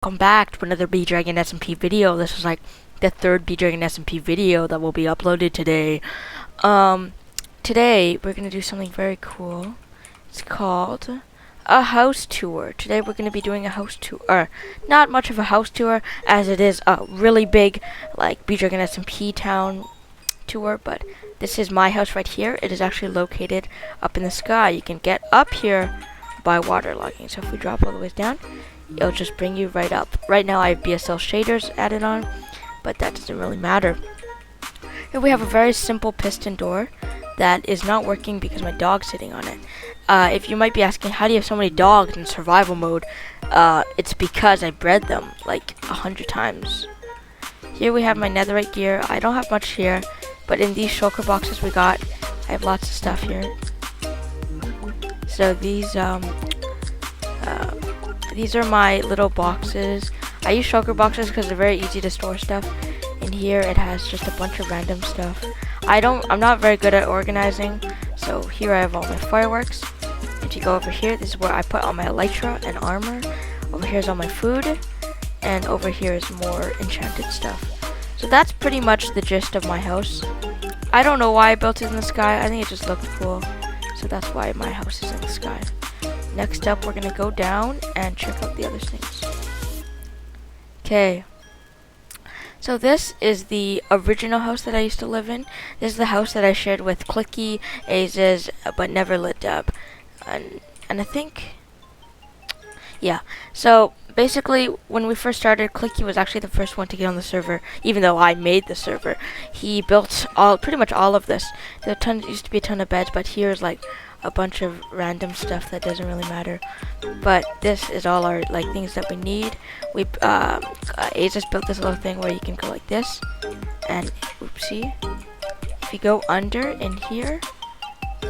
Welcome back to another Bdragon SMP video. This is like the third Bdragon SMP video that will be uploaded today. Today we're gonna do something very cool. It's called a house tour. Today we're gonna be doing a house tour. Not much of a house tour, as it is a really big, like Bdragon SMP town tour. But this is my house right here. It is actually located up in the sky. You can get up here by waterlogging. So if we drop all the way down, it'll just bring you right up. Right now I have BSL shaders added on, but that doesn't really matter. Here we have a very simple piston door that is not working because my dog's sitting on it. If you might be asking, how do you have so many dogs in survival mode? It's because I bred them like 100 times. Here we have my netherite gear. I don't have much here, but in these shulker boxes we got, I have lots of stuff here. So these are my little boxes. I use shulker boxes because they're very easy to store stuff. In here it has just a bunch of random stuff. I'm not very good at organizing, so here I have all my fireworks. If you go over here, this is where I put all my elytra and armor. Over here is all my food, and over here is more enchanted stuff. So that's pretty much the gist of my house. I don't know why I built it in the sky. I think it just looked cool, so that's why my house is in the sky. Next up, we're gonna go down and check out the other things. Okay. So this is the original house that I used to live in. This is the house that I shared with 𝒸𝒽𝒾𝓁𝓁, but never lit up. And I think, yeah. So basically, when we first started, 𝒸𝒽𝒾𝓁 was actually the first one to get on the server, even though I made the server. He built pretty much all of this. There used to be a ton of beds, but here's like a bunch of random stuff that doesn't really matter. But this is all our things that we need. We Asus built this little thing where you can go like this, and oopsie, if you go under in here,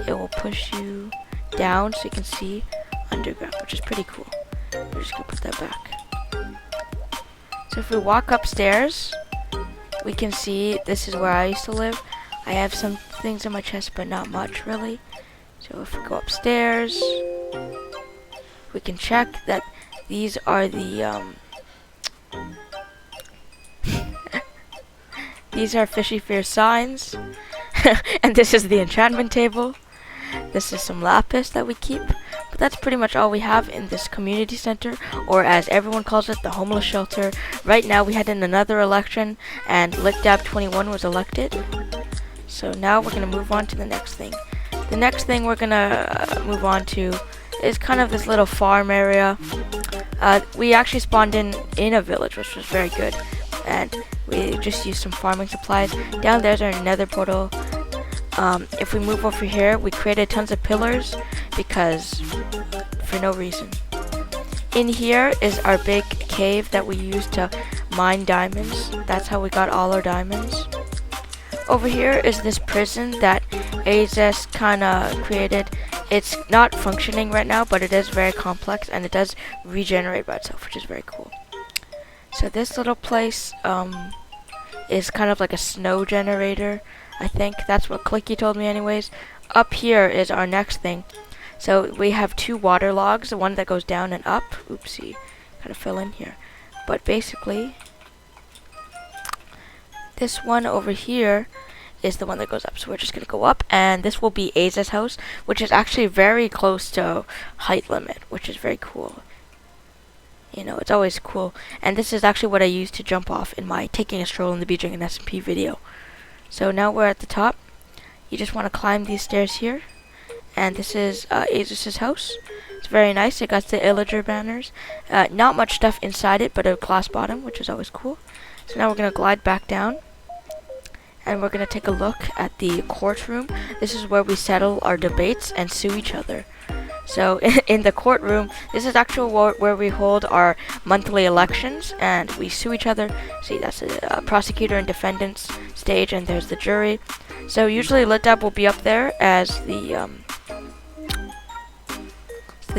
it will push you down so you can see underground, which is pretty cool. We're just gonna put that back. So if we walk upstairs, we can see this is where I used to live. I have some things in my chest, but not much really. So if we go upstairs, we can check that these are the these are fishy fear signs. And this is the enchantment table. This is some lapis that we keep. But that's pretty much all we have in this community center, or as everyone calls it, the homeless shelter. Right now we had another election and 𝒸𝒽𝒾𝓁𝓁 was elected. So now we're gonna move on to the next thing. The next thing we're gonna move on to is kind of this little farm area. We actually spawned in a village, which was very good, and we just used some farming supplies. Down there's our nether portal. If we move over here, we created tons of pillars because for no reason. In here is our big cave that we used to mine diamonds. That's how we got all our diamonds. Over here is this prison that Asus kind of created. It's not functioning right now, but it is very complex and it does regenerate by itself, which is very cool. So this little place is kind of like a snow generator. I think that's what 𝒸𝒽𝒾𝓁𝓁 told me anyways. Up here is our next thing. So we have two water logs, the one that goes down and up. Oopsie, kind of fell in here. But basically, this one over here is the one that goes up. So we're just gonna go up, and this will be Aza's house, which is actually very close to height limit, which is very cool. You know, it's always cool. And this is actually what I used to jump off in my taking a stroll in the Bdragon SMP video. So now we're at the top. You just want to climb these stairs here, and this is Asus's house. It's very nice. It got the illager banners. Not much stuff inside it, but a glass bottom, which is always cool. So now we're gonna glide back down, and we're gonna take a look at the courtroom. This is where we settle our debates and sue each other. So in the courtroom, this is actually where we hold our monthly elections and we sue each other. See, that's a prosecutor and defendants stage, and there's the jury. So usually 𝒸𝒽𝒾𝓁𝓁 will be up there as the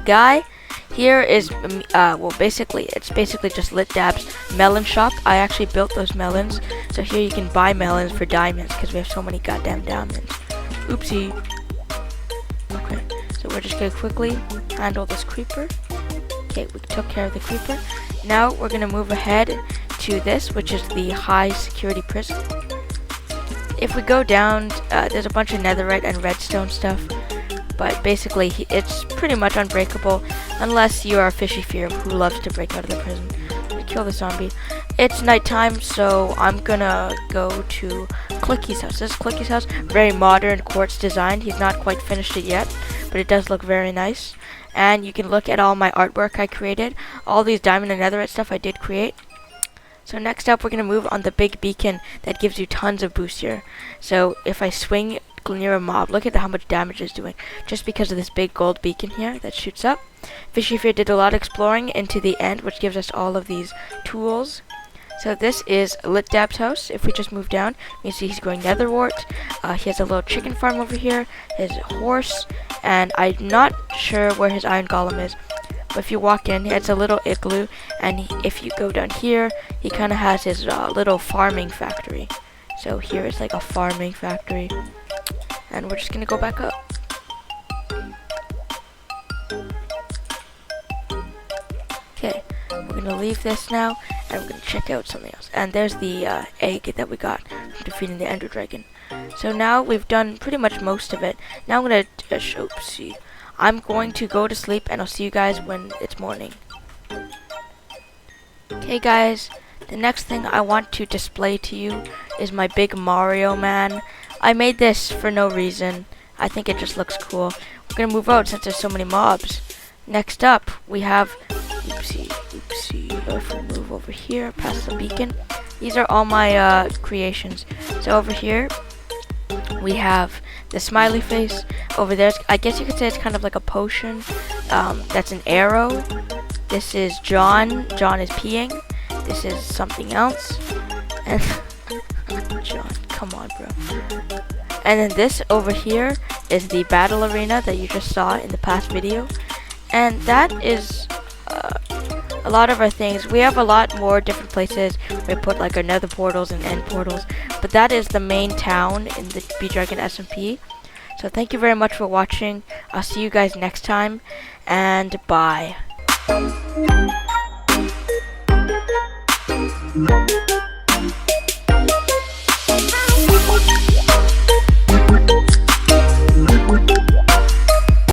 guy. Here is well, basically it's just 𝒸𝒽𝒾𝓁𝓁's melon shop. I actually built those melons, so here you can buy melons for diamonds because we have so many goddamn diamonds. Oopsie. Okay. So we're just gonna quickly handle this creeper. Okay, we took care of the creeper. Now we're gonna move ahead to this, which is the high security prison. If we go down, there's a bunch of netherite and redstone stuff, but basically it's pretty much unbreakable unless you are a fishy fear who loves to break out of the prison. Kill the zombie. It's nighttime, so I'm gonna go to 𝒸𝒽𝒾𝓁's house. This is 𝒸𝒽's house, very modern quartz design. He's not quite finished it yet, but it does look very nice. And you can look at all my artwork I created. All these diamond and netherite stuff I did create. So next up, we're gonna move on the big beacon that gives you tons of boost here. So if I swing near a mob, look at how much damage it's doing, just because of this big gold beacon here that shoots up. Fishy Fear did a lot of exploring into the end, which gives us all of these tools. So this is 𝒸𝒽𝒾𝓁's house. If we just move down, you see he's growing nether wart. He has a little chicken farm over here, his horse, and I'm not sure where his iron golem is. But if you walk in, it's a little igloo, and if you go down here, he kind of has his little farming factory. So here is like a farming factory, and we're just gonna go back up. Okay, we're gonna leave this now, and we're gonna check out something else. And there's the egg that we got from defeating the Ender Dragon. So now we've done pretty much most of it. Now I'm gonna I'm going to go to sleep, and I'll see you guys when it's morning. Okay guys, the next thing I want to display to you is my big Mario man. I made this for no reason. I think it just looks cool. We're gonna move out since there's so many mobs. Next up, we have, if we move over here, past the beacon. These are all my creations. So over here, we have the smiley face. Over there, I guess you could say it's kind of like a potion. That's an arrow. This is John. John is peeing. This is something else. And John, come on, bro. And then this over here is the battle arena that you just saw in the past video. And that is a lot of our things. We have a lot more different places. We put like our nether portals and end portals. But that is the main town in the Bdragon SMP. So thank you very much for watching. I'll see you guys next time. And bye.